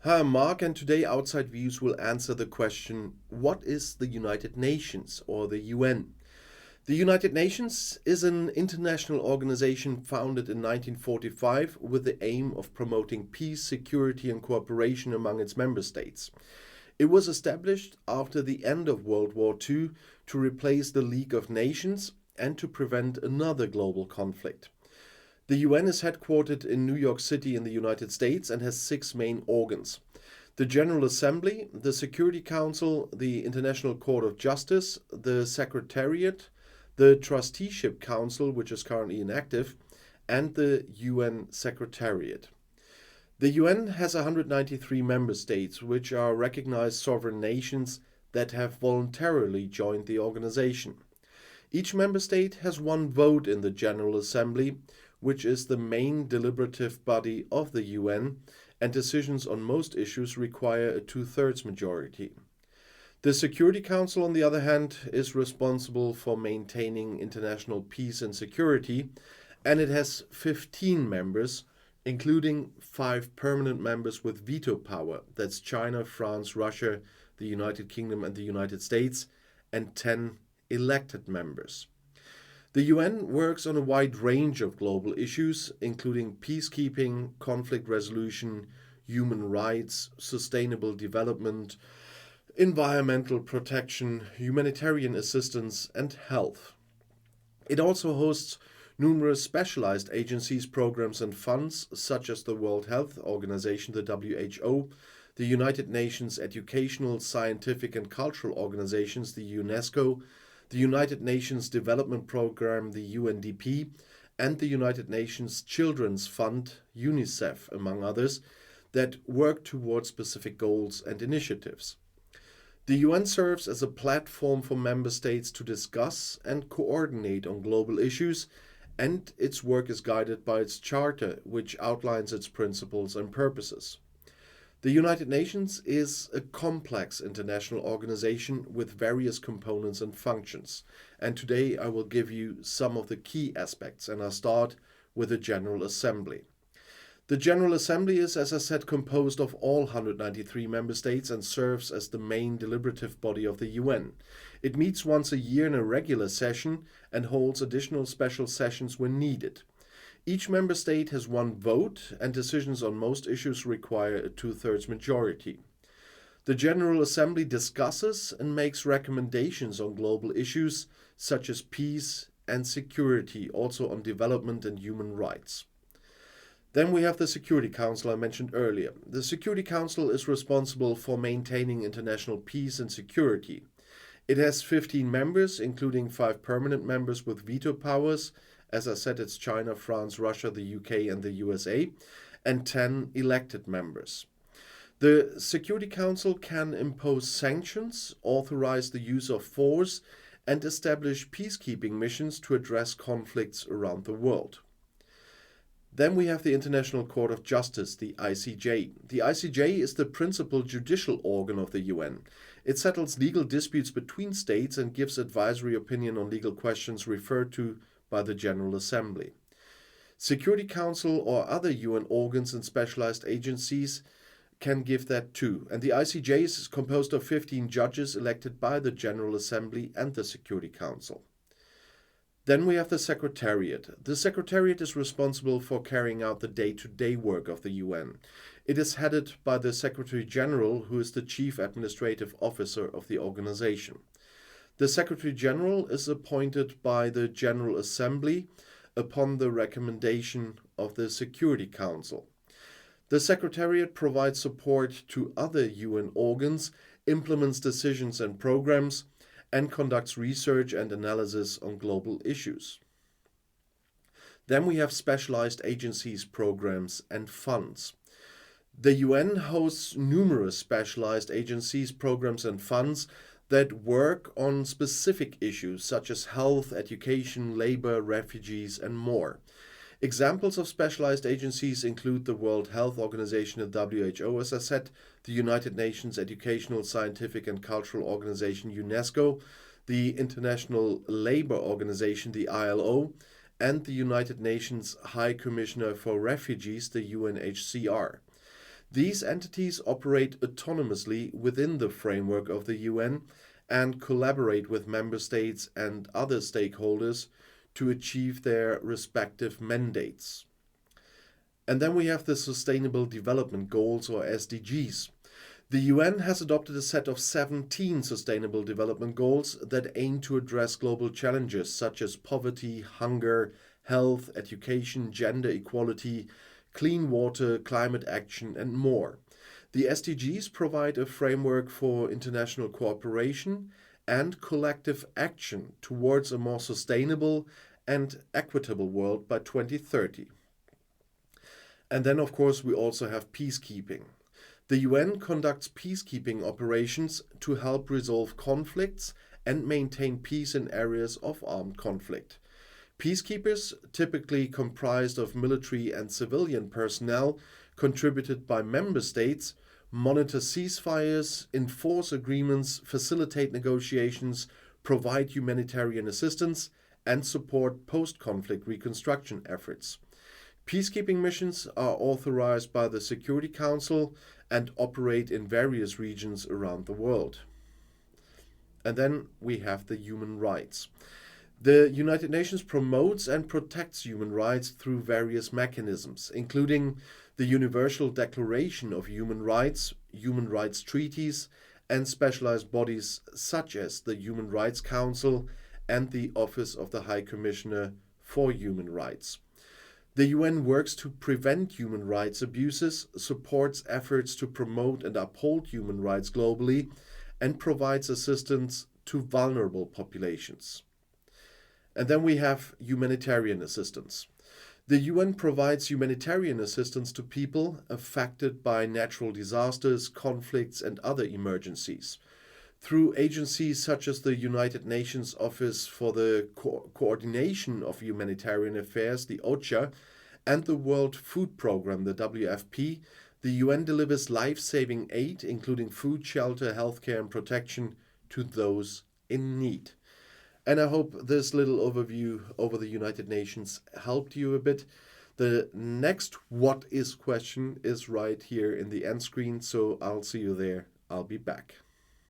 Hi, I'm Mark, and today Outside Views will answer the question, what is the United Nations or the UN? The United Nations is an international organization founded in 1945 with the aim of promoting peace, security, and cooperation among its member states. It was established after the end of World War II to replace the League of Nations and to prevent another global conflict. The UN is headquartered in New York City in the United States and has 6 main organs: the General Assembly, the Security Council, the International Court of Justice, the Secretariat, the Trusteeship Council, which is currently inactive, and the UN Secretariat. The UN has 193 member states, which are recognized sovereign nations that have voluntarily joined the organization. Each member state has one vote in the General Assembly, which is the main deliberative body of the UN, and decisions on most issues require a 2/3 majority. The Security Council, on the other hand, is responsible for maintaining international peace and security, and it has 15 members, including 5 permanent members with veto power. That's China, France, Russia, the United Kingdom, and the United States, and 10 elected members. The UN works on a wide range of global issues, including peacekeeping, conflict resolution, human rights, sustainable development, environmental protection, humanitarian assistance, and health. It also hosts numerous specialized agencies, programs, and funds, such as the World Health Organization, the WHO, the United Nations Educational, Scientific, and Cultural Organizations, the UNESCO, the United Nations Development Programme, the UNDP, and the United Nations Children's Fund, UNICEF, among others, that work towards specific goals and initiatives. The UN serves as a platform for member states to discuss and coordinate on global issues, and its work is guided by its charter, which outlines its principles and purposes. The United Nations is a complex international organization with various components and functions, and today I will give you some of the key aspects, and I'll start with the General Assembly. The General Assembly is, as I said, composed of all 193 member states and serves as the main deliberative body of the UN. It meets once a year in a regular session and holds additional special sessions when needed. Each member state has one vote, and decisions on most issues require a 2/3 majority. The General Assembly discusses and makes recommendations on global issues such as peace and security, also on development and human rights. Then we have the Security Council I mentioned earlier. The Security Council is responsible for maintaining international peace and security. It has 15 members, including 5 permanent members with veto powers. As I said, it's China, France, Russia, the UK, and the USA, and 10 elected members. The Security Council can impose sanctions, authorize the use of force, and establish peacekeeping missions to address conflicts around the world. Then we have the International Court of Justice, the ICJ. The ICJ is the principal judicial organ of the UN. It settles legal disputes between states and gives advisory opinion on legal questions referred to by the General Assembly. Security Council or other UN organs and specialized agencies can give that too. And the ICJ is composed of 15 judges elected by the General Assembly and the Security Council. Then we have the Secretariat. The Secretariat is responsible for carrying out the day-to-day work of the UN. It is headed by the Secretary General, who is the Chief Administrative Officer of the organization. The Secretary General is appointed by the General Assembly upon the recommendation of the Security Council. The Secretariat provides support to other UN organs, implements decisions and programs, and conducts research and analysis on global issues. Then we have specialized agencies, programs, and funds. The UN hosts numerous specialized agencies, programs, and funds that work on specific issues such as health, education, labor, refugees, and more. Examples of specialized agencies include the World Health Organization, the WHO, as I said, the United Nations Educational, Scientific, and Cultural Organization, UNESCO, the International Labour Organization, the ILO, and the United Nations High Commissioner for Refugees, the UNHCR. These entities operate autonomously within the framework of the UN and collaborate with member states and other stakeholders to achieve their respective mandates. And then we have the Sustainable Development Goals, or SDGs. The UN has adopted a set of 17 Sustainable Development Goals that aim to address global challenges such as poverty, hunger, health, education, gender equality, clean water, climate action, and more. The SDGs provide a framework for international cooperation and collective action towards a more sustainable and equitable world by 2030. And then, of course, we also have peacekeeping. The UN conducts peacekeeping operations to help resolve conflicts and maintain peace in areas of armed conflict. Peacekeepers, typically comprised of military and civilian personnel contributed by member states, monitor ceasefires, enforce agreements, facilitate negotiations, provide humanitarian assistance, and support post-conflict reconstruction efforts. Peacekeeping missions are authorized by the Security Council and operate in various regions around the world. And then we have the human rights. The United Nations promotes and protects human rights through various mechanisms, including the Universal Declaration of human rights treaties, and specialized bodies such as the Human Rights Council and the Office of the High Commissioner for Human Rights. The UN works to prevent human rights abuses, supports efforts to promote and uphold human rights globally, and provides assistance to vulnerable populations. And then we have humanitarian assistance. The UN provides humanitarian assistance to people affected by natural disasters, conflicts, and other emergencies. Through agencies such as the United Nations Office for the Coordination of Humanitarian Affairs, the OCHA, and the World Food Programme, the WFP, the UN delivers life-saving aid, including food, shelter, healthcare, and protection to those in need. And I hope this little overview over the United Nations helped you a bit. The next what is question is right here in the end screen, so I'll see you there. I'll be back.